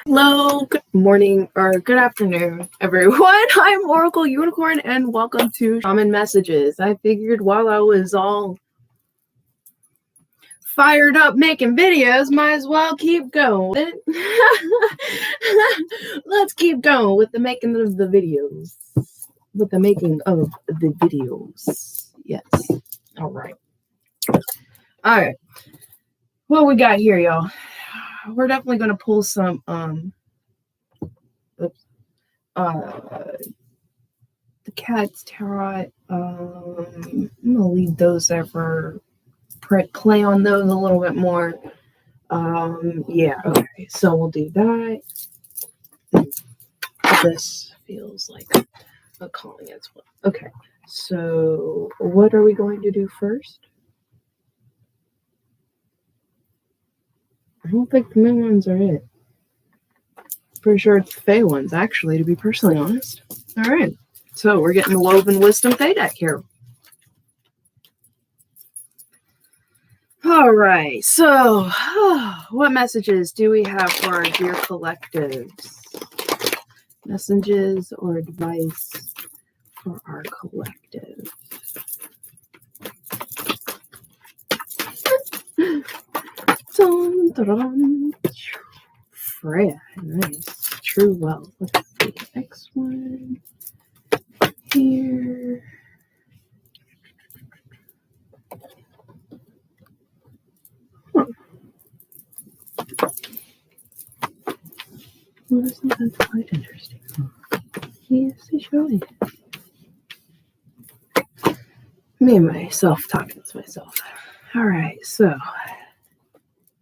Hello, good morning, or good afternoon, everyone. I'm Oracle Unicorn, and welcome to Shaman Messages. I figured while I was all fired up making videos, might as well keep going with it. Let's keep going with the making of the videos. With the making of the videos. Yes. All right. What we got here, y'all? We're definitely going to pull some the cat's tarot. I'm gonna leave those there for play on those a little bit more. Yeah, okay, so we'll do that. This feels like a calling as well. Okay, so what are we going to do first? I don't think the moon ones are it. Pretty sure it's the Fae ones, actually, to be personally honest. All right, so we're getting the Woven Wisdom Fae deck here. All right, so what messages do we have for our dear collectives? Messages or advice for our collective? Freya, nice. True wealth. Let's see. Next one here. Well, isn't that quite interesting? Yes, they should. Me and myself talking to myself. All right, so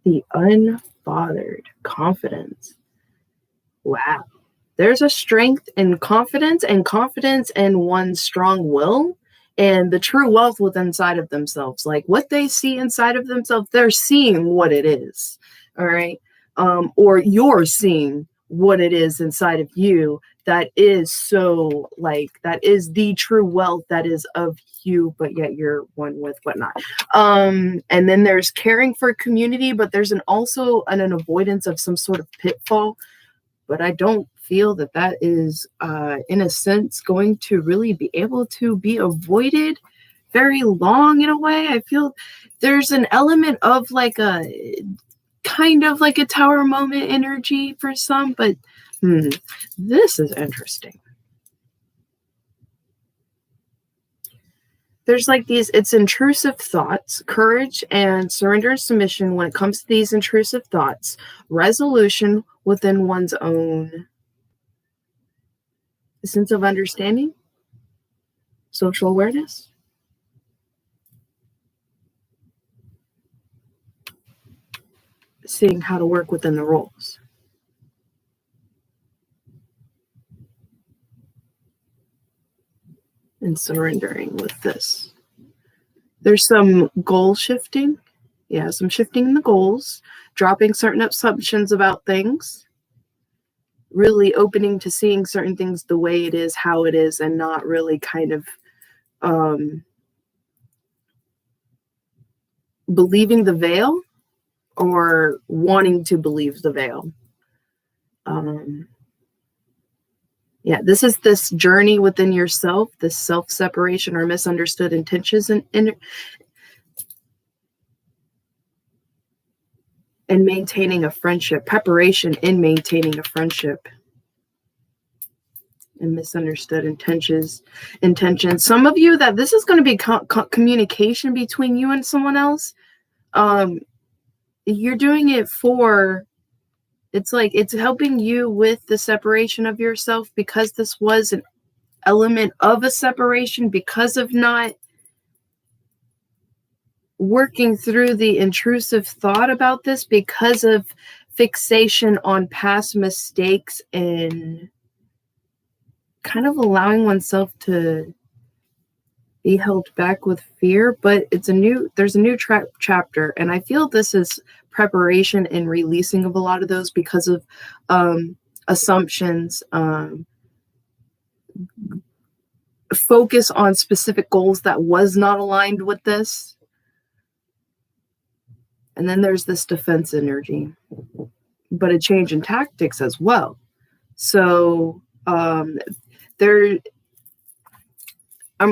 the unbothered confidence. Wow. There's a strength in confidence in one's strong will and the true wealth within inside of themselves. Like what they see inside of themselves, they're seeing what it is. All right. Or you're seeing what it is inside of you that is so like that is the true wealth that is of you, but yet you're one with whatnot. And then there's caring for community, but there's also an avoidance of some sort of pitfall. But I don't feel that is, in a sense, going to really be able to be avoided very long in a way. I feel there's an element of like a kind of like a tower moment energy for some, but this is interesting. There's like these, it's intrusive thoughts, courage and surrender and submission when it comes to these intrusive thoughts, resolution within one's own sense of understanding, social awareness. Seeing how to work within the roles. And surrendering with this. There's some goal shifting. Yeah, some shifting in the goals, dropping certain assumptions about things, really opening to seeing certain things the way it is, how it is, and not really kind of believing the veil or wanting to believe the veil. Yeah, this is this journey within yourself, this self-separation or misunderstood intentions and maintaining a friendship, preparation in maintaining a friendship. And misunderstood intentions. Some of you that this is going to be communication between you and someone else. You're doing it for, it's like it's helping you with the separation of yourself because this was an element of a separation because of not working through the intrusive thought about this, because of fixation on past mistakes and kind of allowing oneself to be held back with fear. But there's a new chapter, and I feel this is preparation and releasing of a lot of those because of assumptions, focus on specific goals that was not aligned with this. And then there's this defense energy. but a change in tactics as well. So I'm going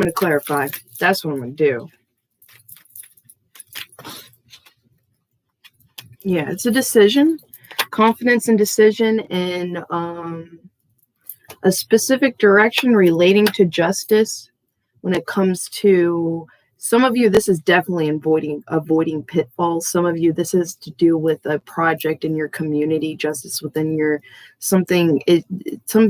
to clarify. That's what I'm going to do. Yeah, it's a decision, confidence and decision in a specific direction relating to justice. When it comes to some of you, this is definitely avoiding pitfalls. Some of you, this is to do with a project in your community, justice within your some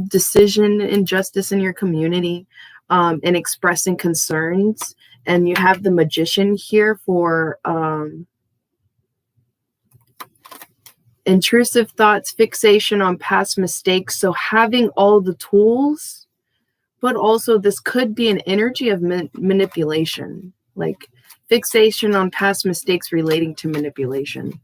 decision in justice in your community, and expressing concerns. And you have the Magician here for intrusive thoughts, fixation on past mistakes. So having all the tools, but also this could be an energy of manipulation, like fixation on past mistakes relating to manipulation.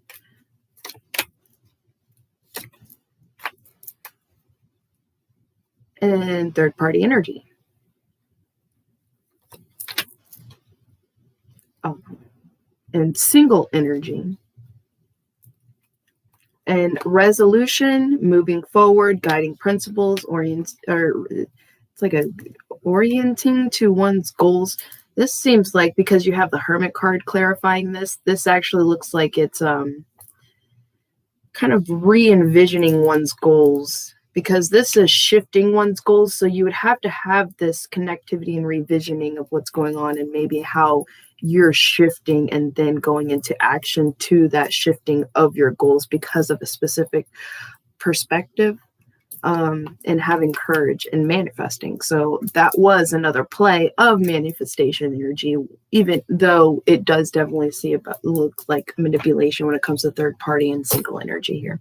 And third-party energy. And single energy. And resolution, moving forward, guiding principles, it's like orienting to one's goals. This seems like, because you have the Hermit card clarifying this actually looks like it's kind of re-envisioning one's goals, because this is shifting one's goals. So you would have to have this connectivity and revisioning of what's going on, and maybe how you're shifting and then going into action to that shifting of your goals because of a specific perspective, and having courage and manifesting. So that was another play of manifestation energy, even though it does definitely look like manipulation when it comes to third party and single energy here.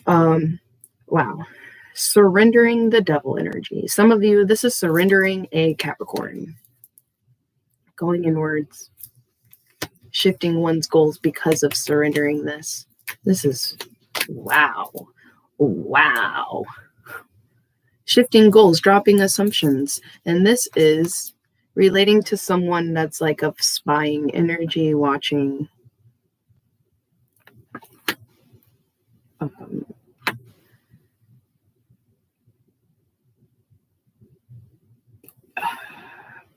Wow. Surrendering the devil energy. Some of you, this is surrendering a Capricorn. Going inwards, shifting one's goals because of surrendering this. This is wow. Shifting goals, dropping assumptions. And this is relating to someone that's like of spying energy, watching.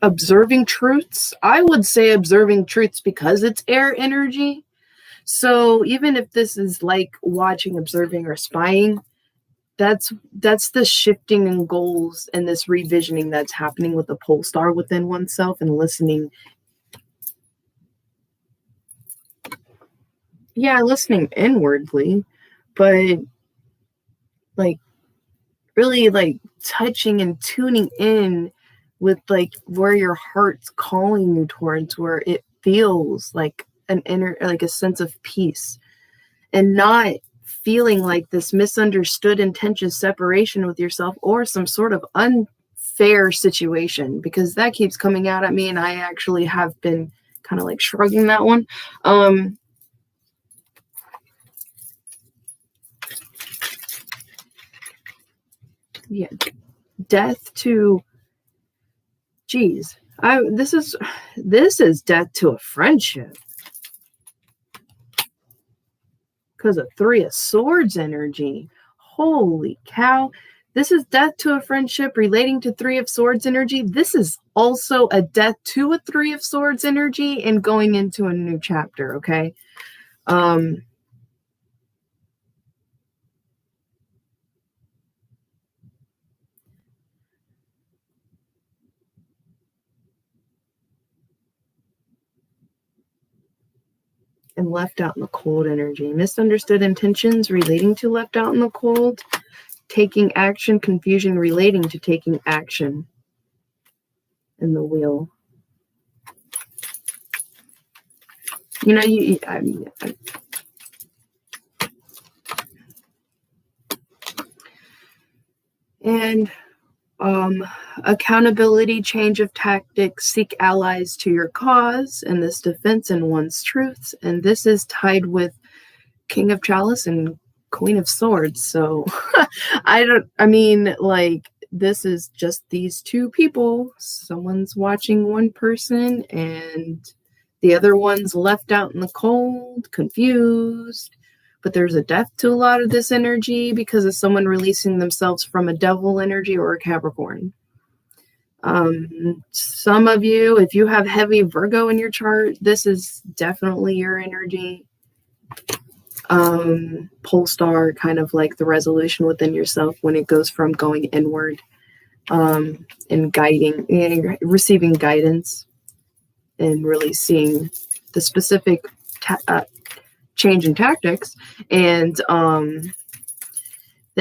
Observing truths. I would say observing truths because it's air energy. So even if this is like watching, observing, or spying, that's the shifting in goals and this revisioning that's happening with the pole star within oneself, and listening. Yeah, listening inwardly, but like really like touching and tuning in with like where your heart's calling you towards, where it feels like an inner, like a sense of peace, and not feeling like this misunderstood intention separation with yourself or some sort of unfair situation, because that keeps coming out at me, and I actually have been kind of like shrugging that one. Yeah, death to, geez, this is death to a friendship, because of Three of Swords energy. Holy cow. This is death to a friendship relating to Three of Swords energy. This is also a death to a Three of Swords energy and going into a new chapter, okay? And left out in the cold energy. Misunderstood intentions relating to left out in the cold. Taking action, confusion relating to taking action in the wheel. You know, and accountability, change of tactics, seek allies to your cause, and this defense in one's truths. And this is tied with King of Chalice and Queen of Swords. So this is just these two people. Someone's watching one person and the other one's left out in the cold, confused, but there's a death to a lot of this energy because of someone releasing themselves from a devil energy or a Capricorn. Some of you, if you have heavy Virgo in your chart, this is definitely your energy. Pole star, kind of like the resolution within yourself when it goes from going inward, and guiding and receiving guidance and really seeing the specific change in tactics and the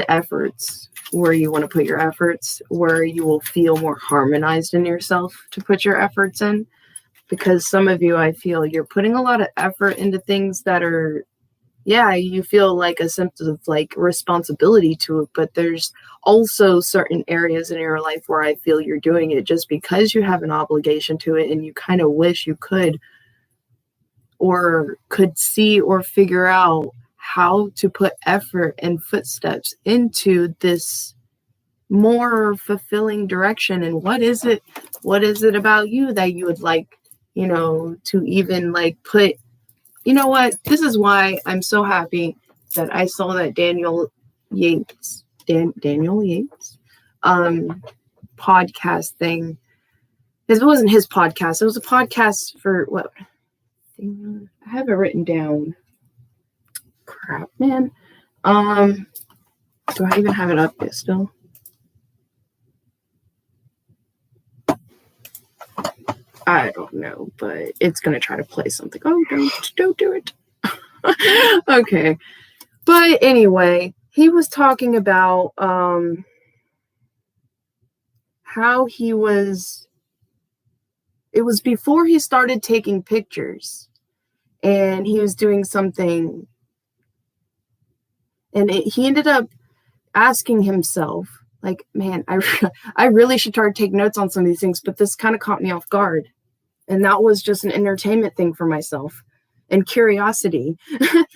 efforts, where you want to put your efforts, where you will feel more harmonized in yourself to put your efforts in. Because some of you, I feel you're putting a lot of effort into things that are, you feel like a sense of like responsibility to it, but there's also certain areas in your life where I feel you're doing it just because you have an obligation to it and you kind of wish you could see or figure out how to put effort and footsteps into this more fulfilling direction. And what is it about you that you would like, to even like put, this is why I'm so happy that I saw that Daniel Yates podcast thing. It wasn't his podcast. It was a podcast for what? I have it written down. Crap, man. Do I even have it up yet still? I don't know, but it's going to try to play something. Oh, don't do it. Okay. But anyway, he was talking about how it was before he started taking pictures, and he was doing something, and he ended up asking himself, like, man, I really should start taking notes on some of these things, but this kind of caught me off guard. And that was just an entertainment thing for myself and curiosity.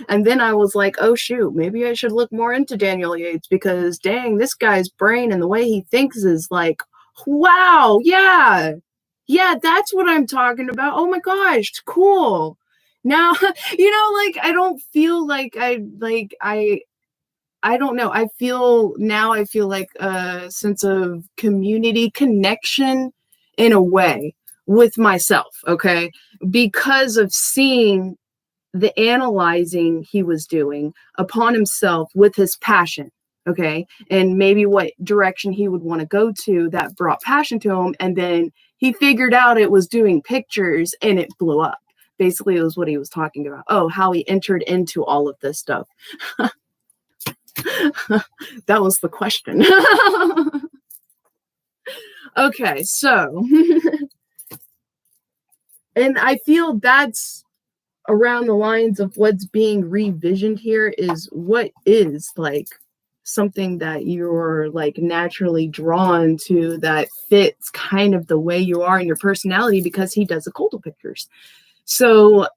And then I was like, oh, shoot, maybe I should look more into Daniel Yates, because dang, this guy's brain and the way he thinks is like, wow, yeah, that's what I'm talking about. Oh, my gosh, cool. Now, I don't feel like I don't know. I feel like a sense of community connection in a way with myself, okay? Because of seeing the analyzing he was doing upon himself with his passion, okay? And maybe what direction he would want to go to that brought passion to him. And then he figured out it was doing pictures and it blew up. Basically, it was what he was talking about. Oh, how he entered into all of this stuff. That was the question. Okay, so and I feel that's around the lines of what's being revisioned here, is what is like something that you're like naturally drawn to that fits kind of the way you are in your personality, because he does occultal pictures. So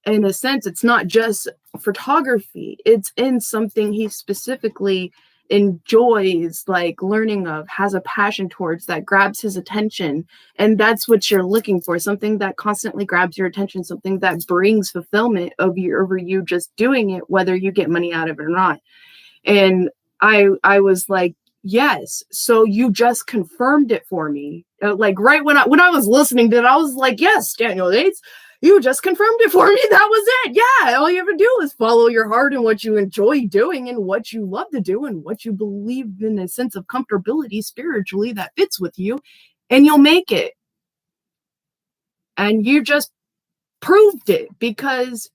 in a sense, it's not just photography, it's in something he specifically enjoys, like learning of, has a passion towards, that grabs his attention. And that's what you're looking for, something that constantly grabs your attention, something that brings fulfillment over you just doing it, whether you get money out of it or not. And I was like, yes, so you just confirmed it for me. Like right when I was listening to it, I was like, yes, Daniel Yates, you just confirmed it for me. That was it. Yeah, all you have to do is follow your heart and what you enjoy doing and what you love to do and what you believe in, a sense of comfortability spiritually that fits with you, and you'll make it. And you just proved it, because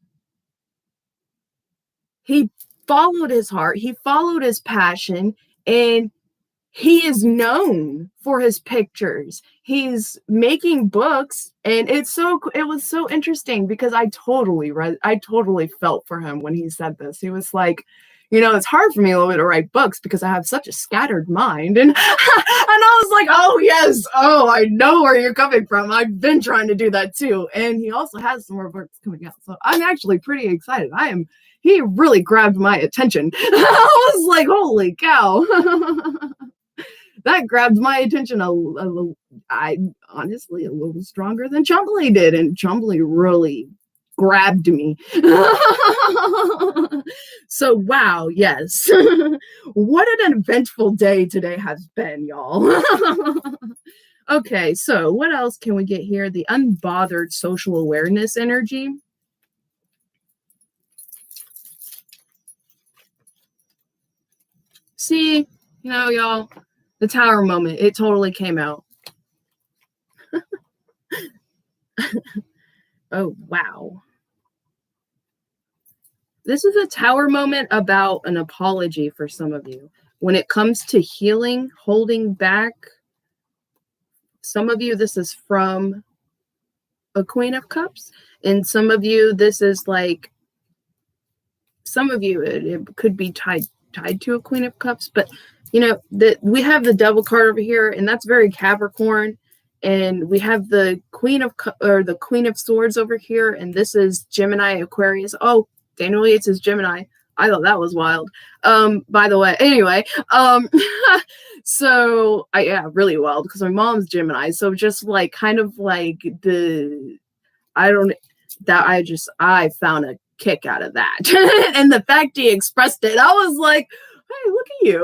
he followed his heart, he followed his passion, and he is known for his pictures. He's making books, and it was so interesting, because I totally felt for him when he said this. He was like, it's hard for me a little bit to write books because I have such a scattered mind. And I was like, oh yes, I know where you're coming from. I've been trying to do that too. And he also has some more books coming out. So I'm actually pretty excited. He really grabbed my attention. I was like, holy cow. That grabbed my attention honestly a little stronger than Chumbly did. And Chumbly really grabbed me. So, wow, yes. What an eventful day today has been, y'all. Okay, so what else can we get here? The unbothered social awareness energy. See, y'all, the tower moment, it totally came out. Oh, wow. This is a tower moment about an apology for some of you. When it comes to healing, holding back, some of you, this is from a Queen of Cups. And some of you, this is like, some of you, it could be tied to a Queen of Cups. But, we have the Devil card over here, and that's very Capricorn. And we have the Queen of Swords over here, and this is Gemini, Aquarius. Oh, Daniel Yates is Gemini. I thought that was wild. By the way, anyway, so really wild because my mom's Gemini. So just like kind of like I found a kick out of that. And the fact he expressed it, I was like, hey, look at you.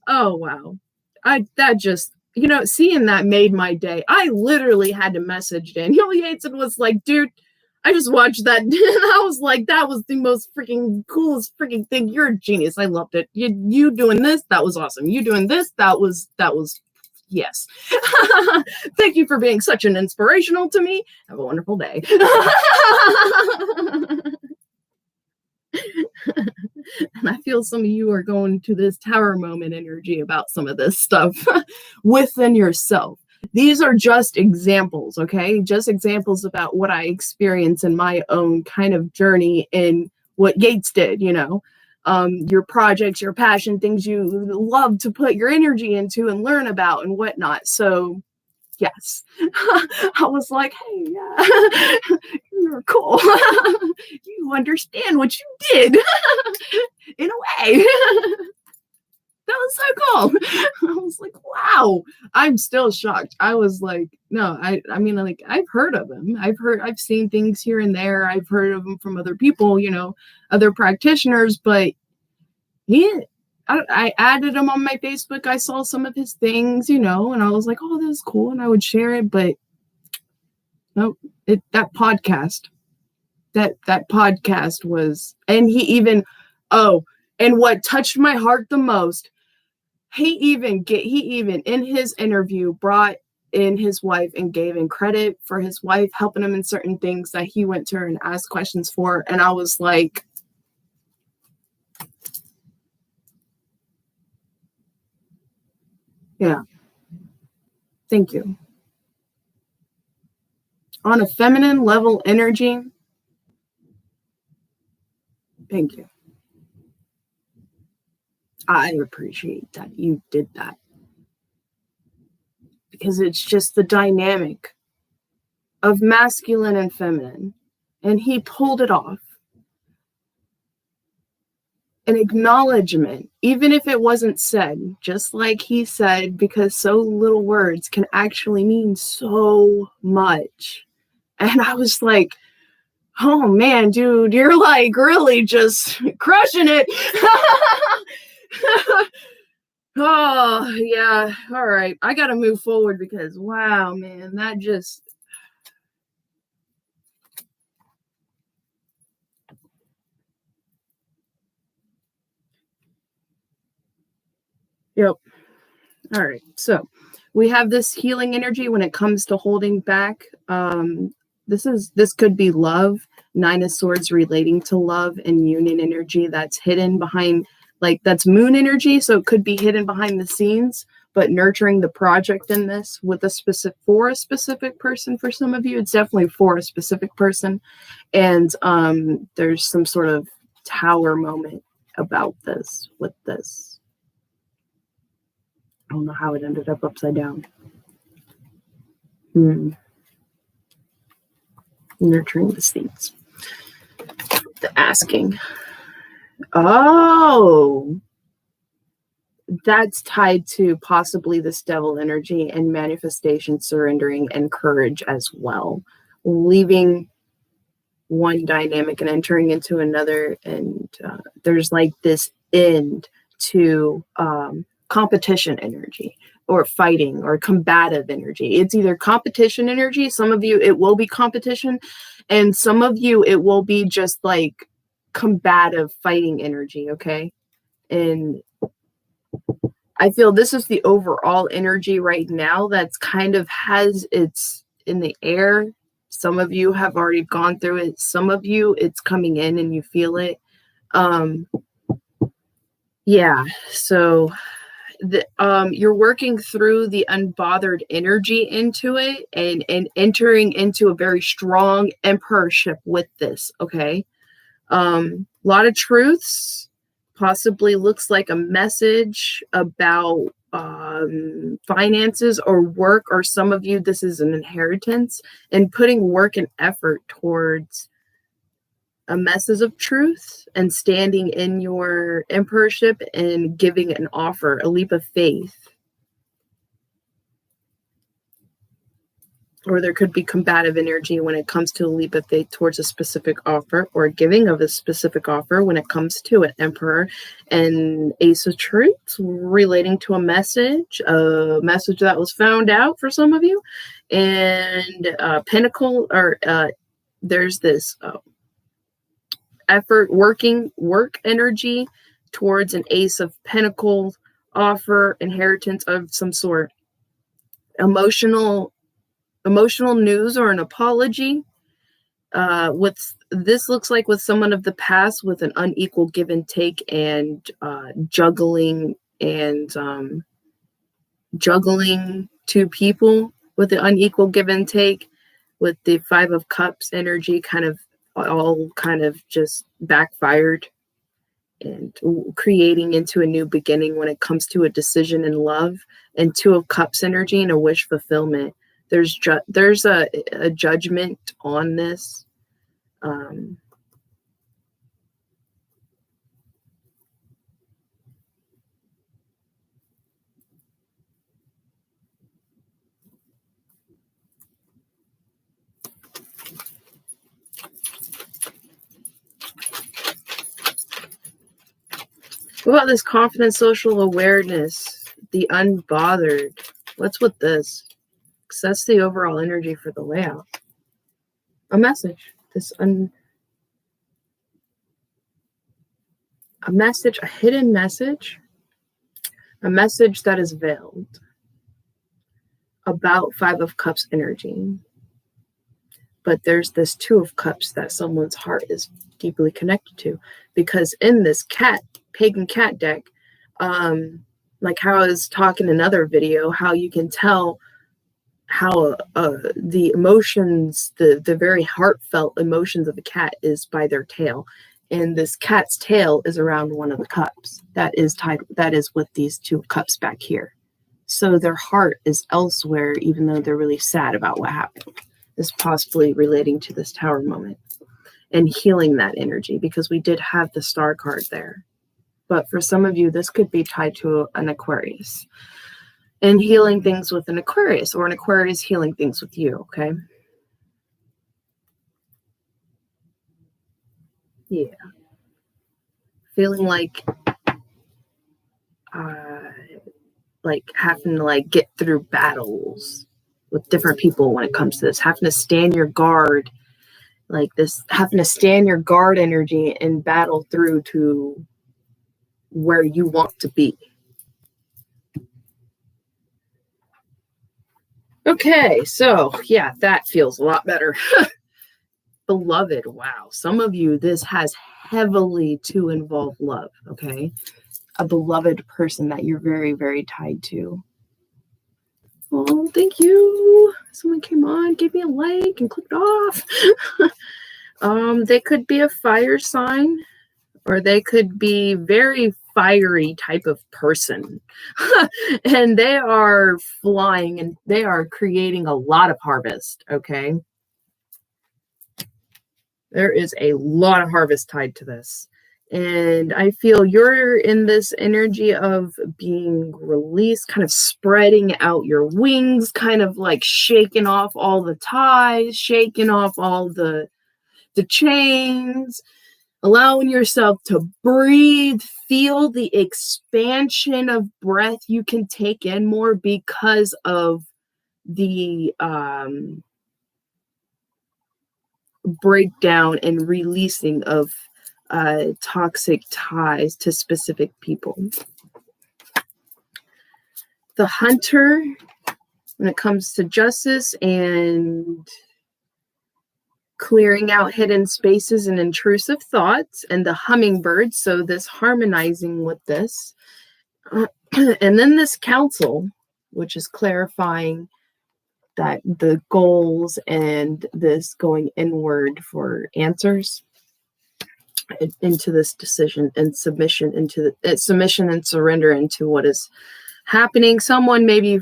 Oh, wow. Seeing that made my day. I literally had to message Daniel Yates and was like, dude, I just watched that. And I was like, that was the most freaking coolest freaking thing. You're a genius. I loved it. You doing this, that was awesome. You doing this, that was yes. Thank you for being such an inspirational to me. Have a wonderful day. And I feel some of you are going to this tower moment energy about some of this stuff within yourself. These are just examples, okay? Just examples about what I experience in my own kind of journey in what Yates did, your projects, your passion, things you love to put your energy into and learn about and whatnot. So, yes, I was like, hey, you're cool. You understand what you did in a way. That was so cool. I was like, wow. I'm still shocked. I was like, no, I mean, like, I've heard of him. I've seen things here and there. I've heard of him from other people, other practitioners, but I added him on my Facebook. I saw some of his things, and I was like, oh, this is cool. And I would share it, but nope, that podcast was, and he even, and what touched my heart the most, he even in his interview brought in his wife and gave him credit for his wife helping him in certain things that he went to her and asked questions for. And I was like, yeah, thank you. On a feminine level energy, thank you. I appreciate that you did that. Because it's just the dynamic of masculine and feminine. And he pulled it off. An acknowledgement, even if it wasn't said, just like he said, because so little words can actually mean so much. And I was like, oh man, dude, you're like really just crushing it. Oh, yeah. All right. I got to move forward because, wow, man, that just. Yep. All right. So we have this healing energy when it comes to holding back. This could be love, 9 of Swords relating to love and union energy that's hidden behind, like that's moon energy. So it could be hidden behind the scenes, but nurturing the project in this with for a specific person. For some of you, it's definitely for a specific person. And there's some sort of tower moment about this with this. I don't know how it ended up upside down. Nurturing the seeds. The asking. Oh, that's tied to possibly this devil energy and manifestation, surrendering, and courage as well. leaving one dynamic and entering into another, and there's like this end to competition energy or fighting or combative energy. It's either competition energy, some of you it will be competition, and some of you it will be just like combative fighting energy, okay? And I feel this is the overall energy right now that's kind of it's in the air. Some of you have already gone through it. Some of you, it's coming in and you feel it. Yeah, so you're working through the unbothered energy into it and entering into a very strong emperorship with this, okay? A lot of truths, possibly looks like a message about finances or work, or some of you, this is an inheritance, and putting work and effort towards a message of truth and standing in your emperorship and giving an offer, a leap of faith. Or there could be combative energy when it comes to a leap of faith towards a specific offer, or giving of a specific offer when it comes to an emperor and ace of truths relating to a message that was found out for some of you. And pentacle, or there's this work energy towards an ace of pentacles offer, inheritance of some sort, emotional news or an apology. With this looks like with someone of the past with an unequal give and take, and juggling two people with the unequal give and take, with the 5 of Cups energy kind of just backfired, and creating into a new beginning when it comes to a decision in love, and 2 of Cups energy and a wish fulfillment. There's a judgment on this. What about this confidence, social awareness, the unbothered? What's with this? Because that's the overall energy for the layout. A message. A message, a hidden message. A message that is veiled about 5 of Cups energy. But there's this 2 of Cups that someone's heart is deeply connected to. Because in this pagan cat deck, like how I was talking in another video, how you can tell how the emotions, the very heartfelt emotions of a cat is by their tail. And this cat's tail is around 1 of the cups. That is with these 2 cups back here. So their heart is elsewhere, even though they're really sad about what happened. This possibly relating to this Tower moment and healing that energy, because we did have the Star card there. But for some of you, this could be tied to an Aquarius and healing things with an Aquarius, or an Aquarius healing things with you, okay? Yeah. Feeling like having to get through battles with different people when it comes to this, having to stand your guard, having to stand your guard energy and battle through to where you want to be. Okay, so yeah, that feels a lot better. Beloved, wow. Some of you, this has heavily to involve love, okay? A beloved person that you're very, very tied to. Oh, thank you. Someone came on, gave me a like, and clicked off. They could be a fire sign, or they could be very fiery type of person. And they are flying and they are creating a lot of harvest, okay? There is a lot of harvest tied to this. And I feel you're in this energy of being released, kind of spreading out your wings, kind of like shaking off all the ties, shaking off all the chains, allowing yourself to breathe, feel the expansion of breath you can take in more because of the breakdown and releasing of toxic ties to specific people. The hunter, when it comes to justice and clearing out hidden spaces and intrusive thoughts, and the hummingbird, so this harmonizing with this. And then this council, which is clarifying that the goals and this going inward for answers into this decision and submission into submission and surrender into what is happening. Someone maybe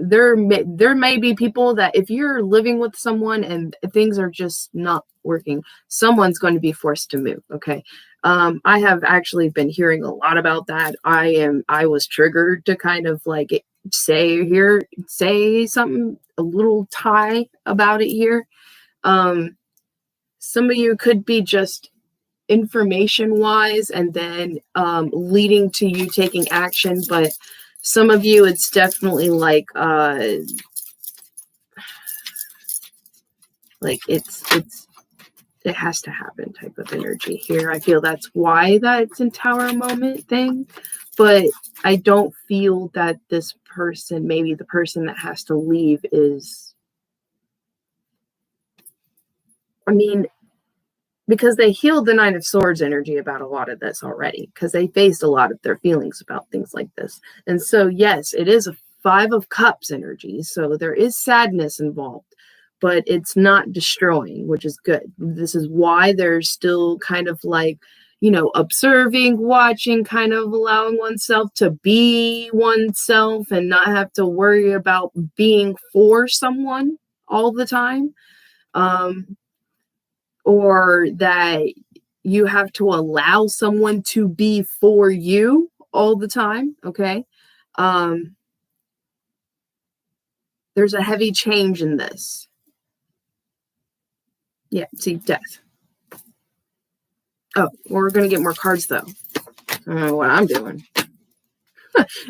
there may be people that if you're living with someone and things are just not working, someone's going to be forced to move. Okay. I have actually been hearing a lot about that. I was triggered to kind of like say something a little tie about it here. Some of you could be just information wise and then leading to you taking action, but some of you it's definitely like it has to happen type of energy here. I feel that's why that's in tower moment thing, but I don't feel that this person, maybe the person that has to leave is, I mean, because they healed the Nine of Swords energy about a lot of this already, because they faced a lot of their feelings about things like this. And so, yes, it is a Five of Cups energy. So there is sadness involved, but it's not destroying, which is good. This is why there's still kind of like, observing, watching, kind of allowing oneself to be oneself and not have to worry about being for someone all the time. Or that you have to allow someone to be for you all the time, okay? There's a heavy change in this. Yeah, see, death. Oh, we're going to get more cards, though. I don't know what I'm doing.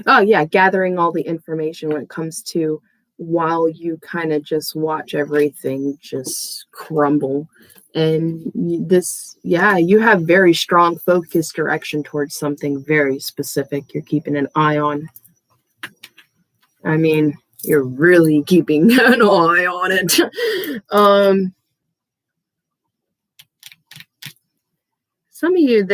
Oh, yeah, gathering all the information when it comes to while you kind of just watch everything just crumble. And this, yeah, you have very strong focused direction towards something very specific you're keeping an eye on. I mean, you're really keeping an eye on it. Some of you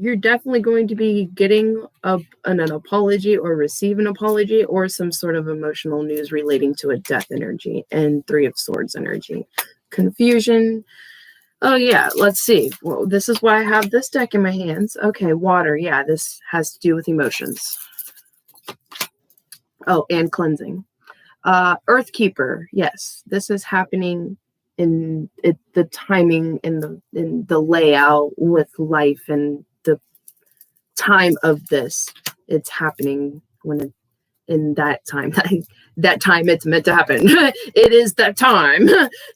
you're definitely going to be getting an apology or receive an apology or some sort of emotional news relating to a death energy and Three of Swords energy. Confusion. Oh, yeah, let's see. Well, this is why I have this deck in my hands. Okay, water. Yeah, this has to do with emotions. Oh, and cleansing. Earthkeeper. Yes, this is happening in the timing in the layout with life and the time of this. It's happening when in that time. That time it's meant to happen. It is that time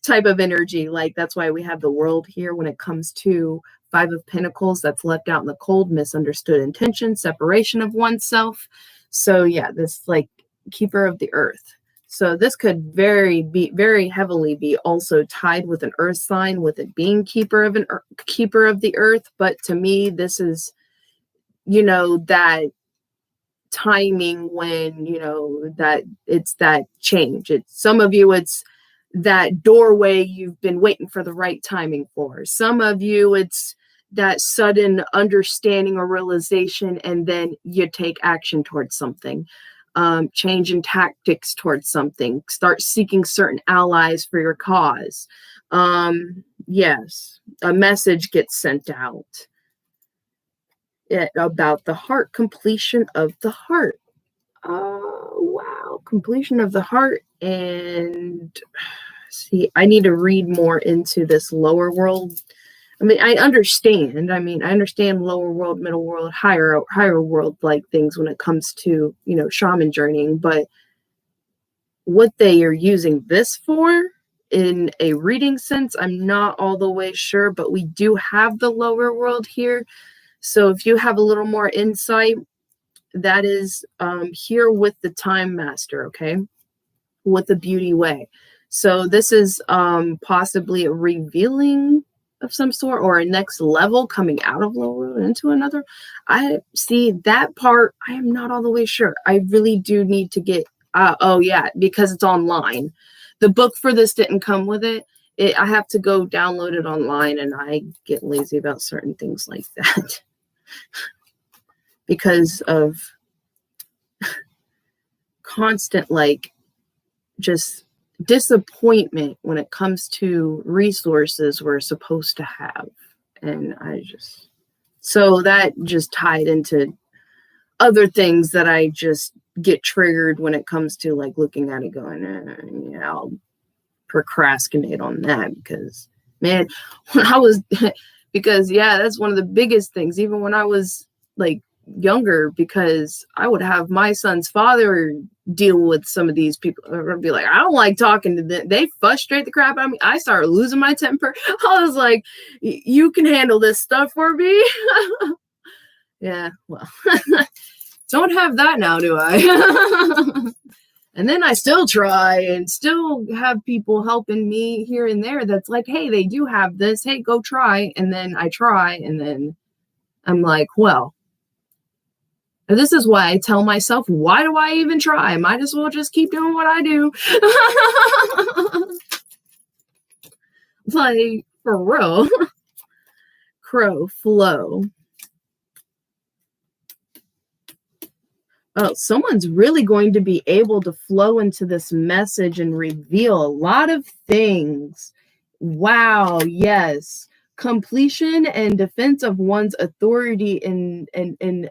type of energy. Like that's why we have the world here when it comes to Five of Pentacles that's left out in the cold, misunderstood intention, separation of oneself. So yeah, this like keeper of the earth. So this could very heavily be also tied with an earth sign, with it being keeper of the earth. But to me, this is, that timing when that it's that change. It's some of you it's that doorway you've been waiting for the right timing for. Some of you it's that sudden understanding or realization and then you take action towards something. Change in tactics towards something, start seeking certain allies for your cause. Yes, a message gets sent out about the heart, completion of the heart. Wow, completion of the heart. And see, I need to read more into this lower world I mean, I understand. I understand lower world, middle world, higher world like things when it comes to, shaman journeying, but what they are using this for in a reading sense, I'm not all the way sure, but we do have the lower world here. So if you have a little more insight, that is here with the Time Master, okay? With the Beauty Way. So this is possibly a revealing of some sort, or a next level coming out of lower world into another. I see that part. I am not all the way sure. I really do need to get oh yeah, because it's online. The book for this didn't come with it. I have to go download it online, and I get lazy about certain things like that because of constant just disappointment when it comes to resources we're supposed to have. And so that just tied into other things that I just get triggered when it comes to looking at it going, yeah, I'll procrastinate on that because, man, when I was, because yeah, that's one of the biggest things, even when I was younger, because I would have my son's father deal with some of these people. I'd be like, I don't like talking to them. They frustrate the crap out of me. I started losing my temper. I was like, you can handle this stuff for me. Yeah, well, don't have that now, do I? And then I still try and still have people helping me here and there. That's like, hey, they do have this. Hey, go try. And then I try. And then I'm like, well, this is why I tell myself, why do I even try? I might as well just keep doing what I do. For real. Crow, flow. Oh, someone's really going to be able to flow into this message and reveal a lot of things. Wow, yes. Completion and defense of one's authority and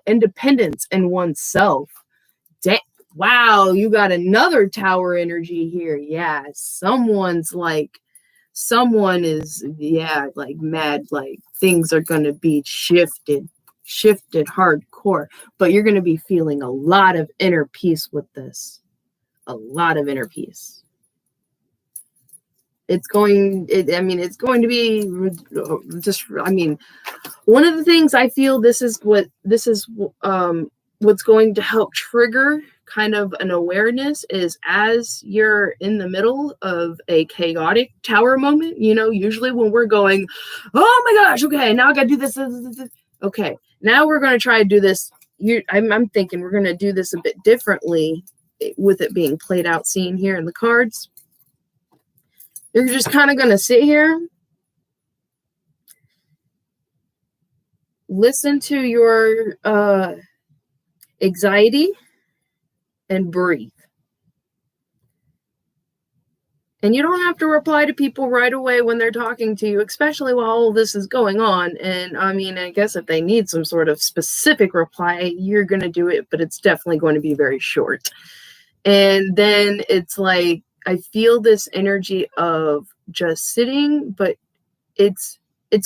independence in oneself. Wow, you got another tower energy here. Yeah, someone is mad, things are going to be shifted hardcore, but you're going to be feeling a lot of inner peace with this. A lot of inner peace. It's going to be one of the things I feel this is what's going to help trigger kind of an awareness is as you're in the middle of a chaotic tower moment, usually when we're going, oh my gosh, okay, now I got to do this. Okay, now we're going to try to do this. I'm thinking we're going to do this a bit differently with it being played out scene here in the cards. You're just kind of going to sit here, listen to your anxiety, and breathe. And you don't have to reply to people right away when they're talking to you, especially while all this is going on. And I guess if they need some sort of specific reply, you're going to do it, but it's definitely going to be very short. And then it's like, I feel this energy of just sitting, but it's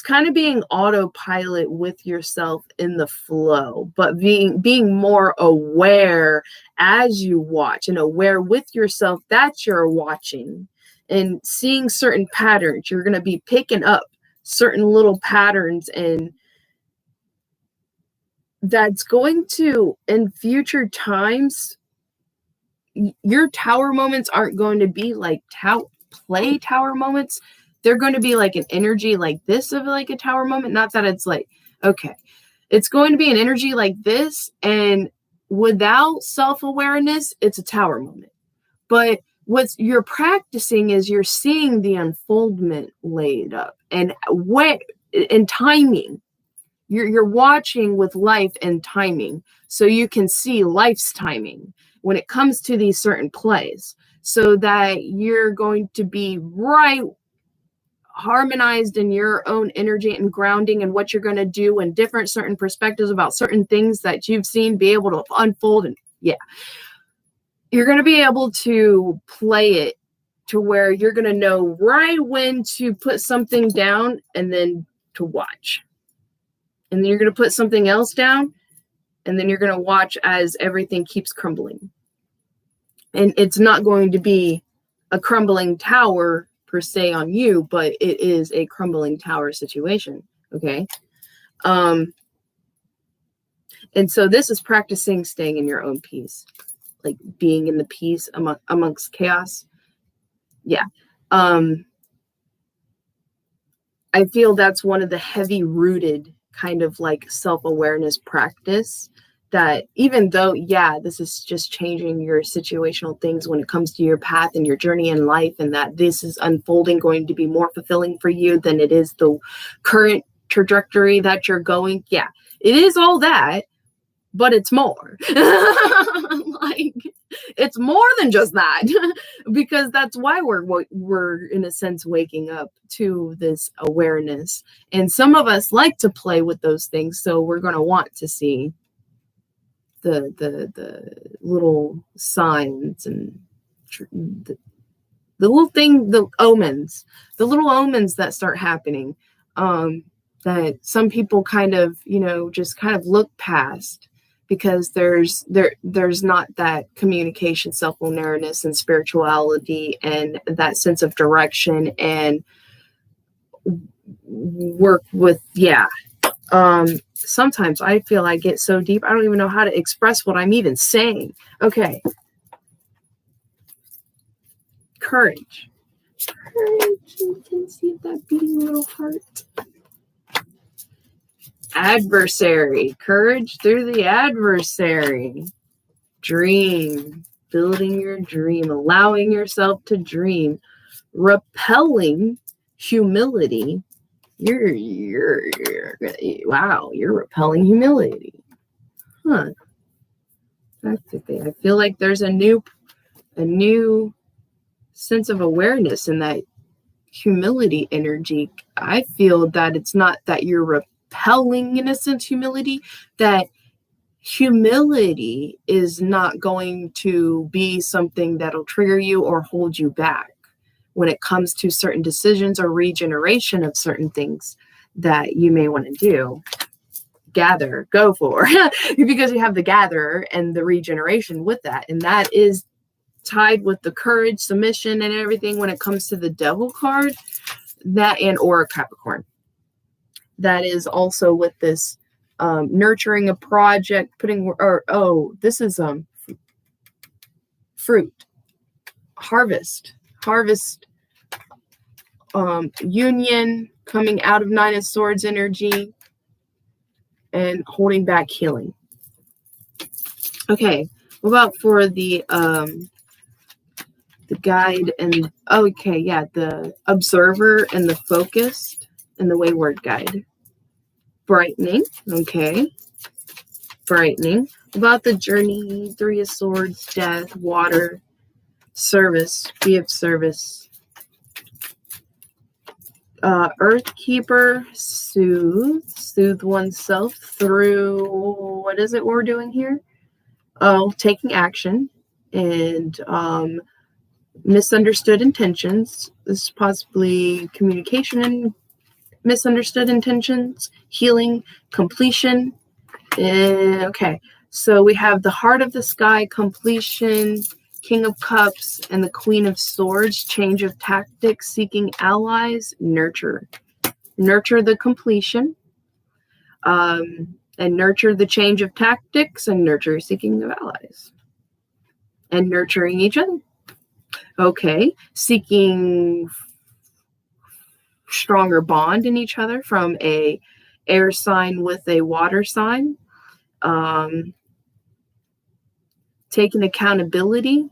kind of being autopilot with yourself in the flow, but being more aware as you watch and aware with yourself that you're watching and seeing certain patterns. You're going to be picking up certain little patterns, and that's going to, in future times, your tower moments aren't going to be like play tower moments. They're going to be like an energy like this of like a tower moment. Not that it's like, okay, it's going to be an energy like this. And without self-awareness, it's a tower moment. But what you're practicing is you're seeing the unfoldment laid up and timing. You're watching with life and timing. So you can see life's timing when it comes to these certain plays, so that you're going to be right harmonized in your own energy and grounding and what you're going to do and different certain perspectives about certain things that you've seen be able to unfold. And yeah, you're going to be able to play it to where you're going to know right when to put something down and then to watch. And then you're going to put something else down, and then you're going to watch as everything keeps crumbling. And it's not going to be a crumbling tower per se on you, but it is a crumbling tower situation. Okay. And so this is practicing staying in your own peace, like being in the peace amongst chaos. Yeah. I feel that's one of the heavy rooted kind of like self-awareness practice, that even though, yeah, this is just changing your situational things when it comes to your path and your journey in life, and that this is unfolding going to be more fulfilling for you than it is the current trajectory that you're going. Yeah, it is all that, but it's more. Like, it's more than just that, because that's why we're in a sense waking up to this awareness. And some of us like to play with those things, so we're going to want to see the little signs and the little thing, the little omens that start happening, that some people kind of, just kind of look past, because there's not that communication, self-awareness, and spirituality, and that sense of direction and work with, sometimes I feel I get so deep, I don't even know how to express what I'm even saying. Okay. Courage. You can see that beating little heart. Adversary. Courage through the adversary. Dream. Building your dream. Allowing yourself to dream. Repelling humility. You're repelling humility. Huh. That's the thing. I feel like there's a new sense of awareness in that humility energy. I feel that it's not that you're repelling, in a sense, humility, that humility is not going to be something that'll trigger you or hold you back when it comes to certain decisions or regeneration of certain things that you may want to do. Go for, because you have the gatherer and the regeneration with that. And that is tied with the courage, submission, and everything when it comes to the devil card, that and or Capricorn. That is also with this nurturing a project, this is fruit, harvest, union, coming out of Nine of Swords energy, and holding back healing. Okay, what about for the guide and the observer and the focused and the wayward guide? Brightening. Okay, brightening. About the journey, Three of Swords, death, water, service, be of service. Earth Keeper, soothe oneself through, what is it we're doing here? Taking action and misunderstood intentions. This is possibly communication and misunderstood intentions, healing, completion. Okay, so we have the Heart of the Sky, completion, King of Cups, and the Queen of Swords, change of tactics, seeking allies, nurture the completion, and nurture the change of tactics, and nurture seeking of allies, and nurturing each other. Okay, seeking stronger bond in each other from a air sign with a water sign. Taking accountability,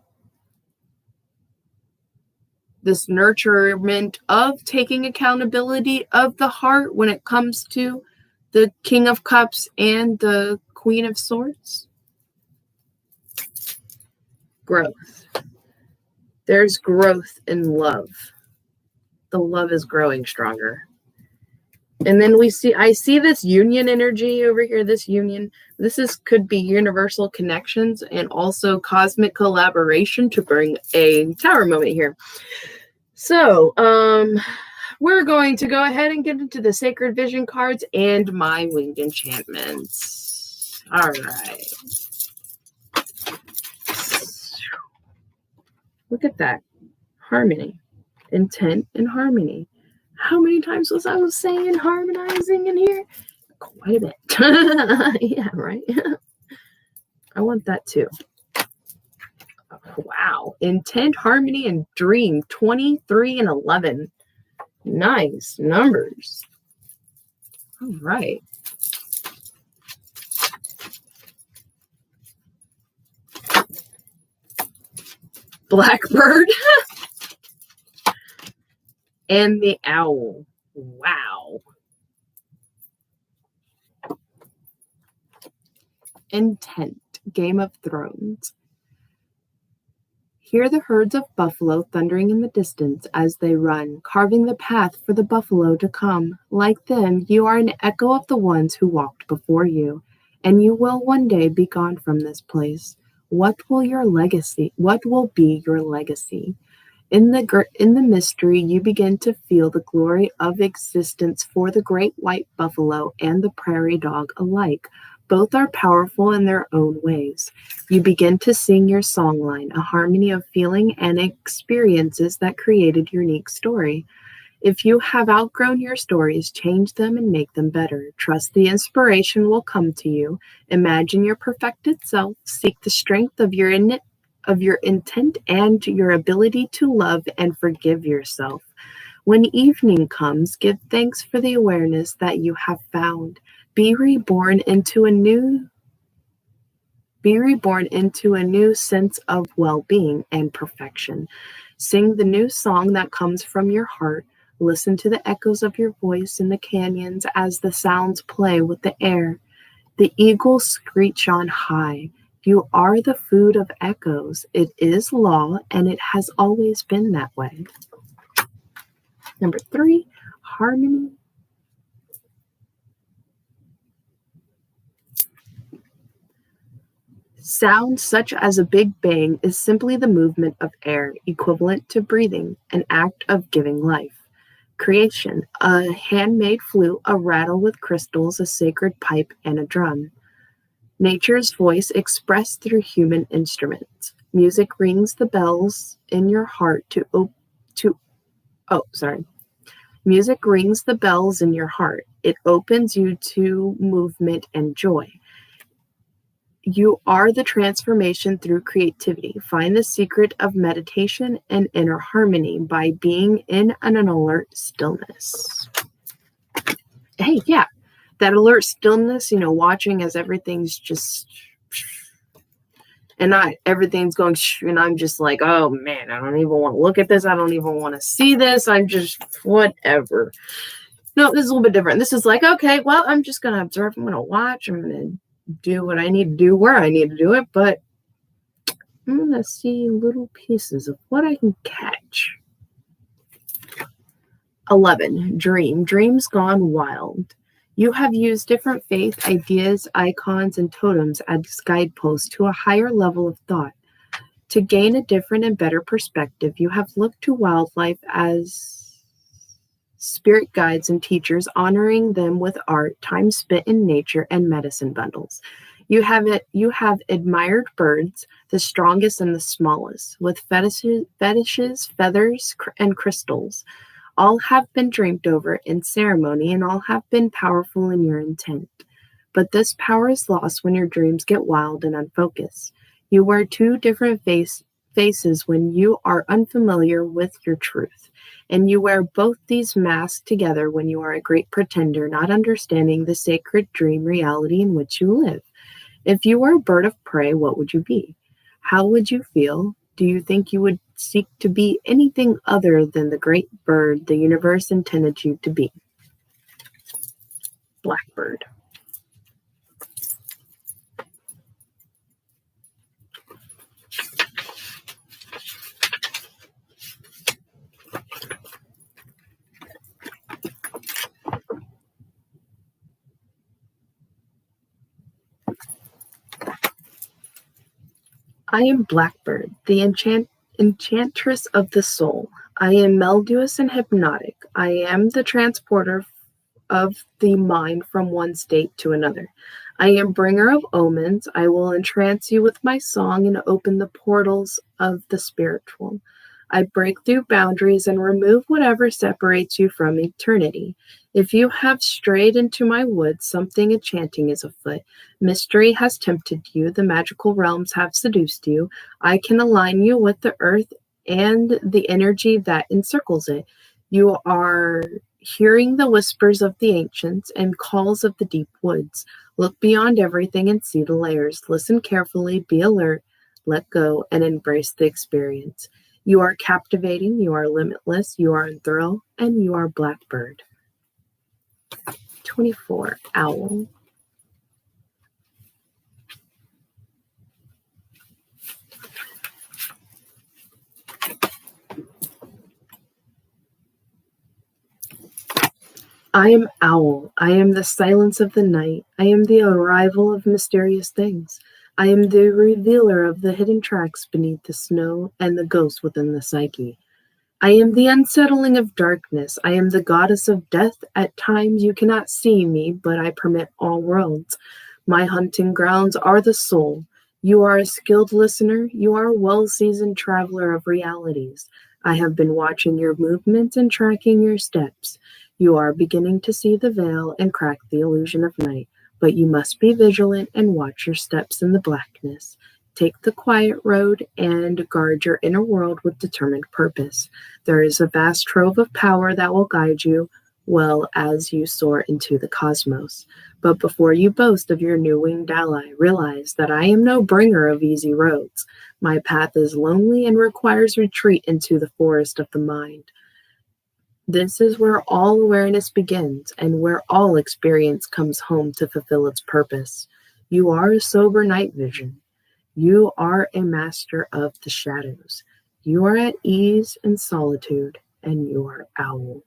this nurturement of taking accountability of the heart when it comes to the King of Cups and the Queen of Swords. Growth. There's growth in love. The love is growing stronger. And then I see this union energy over here, this union. Could be universal connections and also cosmic collaboration, to bring a tower moment here. So, we're going to go ahead and get into the Sacred Vision cards and my winged enchantments. All right. Look at that. Harmony. Intent and harmony. How many times was I saying harmonizing in here? Quite a bit. Yeah, right? I want that too. Wow. Intent, harmony, and dream. 23 and 11. Nice numbers. All right. Blackbird and the owl. Wow. Intent. Game of Thrones. Hear the herds of buffalo thundering in the distance as they run, carving the path for the buffalo to come. Like them, you are an echo of the ones who walked before you, and you will one day be gone from this place. What will your legacy? What will be your legacy? In the mystery, you begin to feel the glory of existence for the great white buffalo and the prairie dog alike. Both are powerful in their own ways. You begin to sing your songline, a harmony of feeling and experiences that created your unique story. If you have outgrown your stories, change them and make them better. Trust the inspiration will come to you. Imagine your perfected self. Seek the strength of your intent and your ability to love and forgive yourself. When evening comes, give thanks for the awareness that you have found. Be reborn into a new sense of well-being and perfection. Sing the new song that comes from your heart. Listen to the echoes of your voice in the canyons as the sounds play with the air. The eagles screech on high. You are the food of echoes. It is law, and it has always been that way. Number 3, harmony. Sound such as a big bang is simply the movement of air, equivalent to breathing, an act of giving life. Creation, a handmade flute, a rattle with crystals, a sacred pipe, and a drum. Nature's voice expressed through human instruments. Music rings the bells in your heart Music rings the bells in your heart. It opens you to movement and joy. You are the transformation through creativity. Find the secret of meditation and inner harmony by being in an alert stillness. Hey, yeah, that alert stillness, watching as everything's just, and everything's going, and I'm just like, oh man, I don't even want to look at this. I don't even want to see this. I'm just, whatever. No, this is a little bit different. This is like, okay, well, I'm just going to observe. I'm going to watch. I'm going to do what I need to do where I need to do it, but I'm going to see little pieces of what I can catch. 11, dream. Dreams gone wild. You have used different faith, ideas, icons, and totems as guideposts to a higher level of thought. To gain a different and better perspective, you have looked to wildlife as spirit guides and teachers, honoring them with art, time spent in nature, and medicine bundles. You have admired birds, the strongest and the smallest, with fetishes, feathers, and crystals. All have been dreamed over in ceremony, and all have been powerful in your intent. But this power is lost when your dreams get wild and unfocused. You wear two different faces when you are unfamiliar with your truth. And you wear both these masks together when you are a great pretender, not understanding the sacred dream reality in which you live. If you were a bird of prey, what would you be? How would you feel? Do you think you would seek to be anything other than the great bird the universe intended you to be? Blackbird. I am Blackbird, the enchantress of the soul. I am melodious and hypnotic. I am the transporter of the mind from one state to another. I am bringer of omens. I will entrance you with my song and open the portals of the spiritual. I break through boundaries and remove whatever separates you from eternity. If you have strayed into my woods, something enchanting is afoot. Mystery has tempted you. The magical realms have seduced you. I can align you with the earth and the energy that encircles it. You are hearing the whispers of the ancients and calls of the deep woods. Look beyond everything and see the layers. Listen carefully, be alert, let go, and embrace the experience. You are captivating, you are limitless, you are enthralled, and you are blackbird. 24, owl. I am owl. I am the silence of the night. I am the arrival of mysterious things. I am the revealer of the hidden tracks beneath the snow and the ghosts within the psyche. I am the unsettling of darkness. I am the goddess of death. At times you cannot see me, but I permit all worlds. My hunting grounds are the soul. You are a skilled listener. You are a well-seasoned traveler of realities. I have been watching your movements and tracking your steps. You are beginning to see the veil and crack the illusion of night, but you must be vigilant and watch your steps in the blackness. Take the quiet road and guard your inner world with determined purpose. There is a vast trove of power that will guide you well as you soar into the cosmos. But before you boast of your new winged ally, realize that I am no bringer of easy roads. My path is lonely and requires retreat into the forest of the mind. This is where all awareness begins and where all experience comes home to fulfill its purpose. You are a sober night vision. You are a master of the shadows. You are at ease in solitude, and you are owl.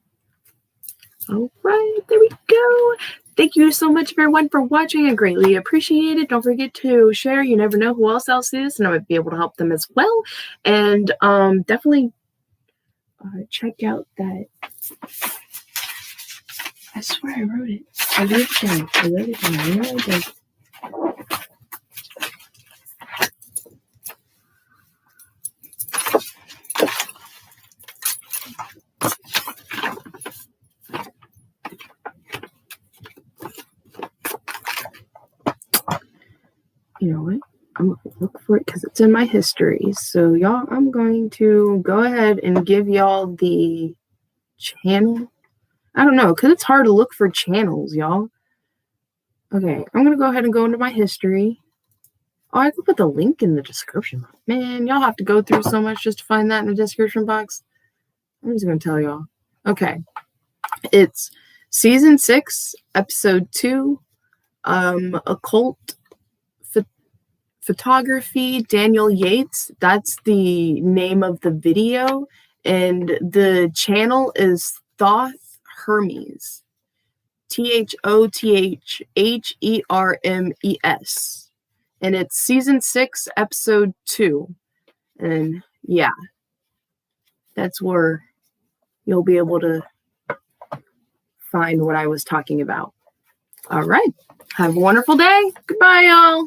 All right, there we go. Thank you so much, everyone, for watching. I greatly appreciate it. Don't forget to share. You never know who else sees this, and I might be able to help them as well. And definitely check out that. I swear I wrote it. I wrote it down. I know I did. You know what? I'm going to look for it because it's in my history. So, y'all, I'm going to go ahead and give y'all the channel. I don't know, because it's hard to look for channels, y'all. Okay, I'm going to go ahead and go into my history. Oh, I can put the link in the description box. Man, y'all have to go through so much just to find that in the description box. I'm just going to tell y'all. Okay. It's season 6, episode 2, occult photography, Daniel Yates. That's the name of the video. And the channel is Thoth Hermes. THOTHHERMES. And it's season 6, episode 2. And yeah, that's where you'll be able to find what I was talking about. All right. Have a wonderful day. Goodbye, y'all.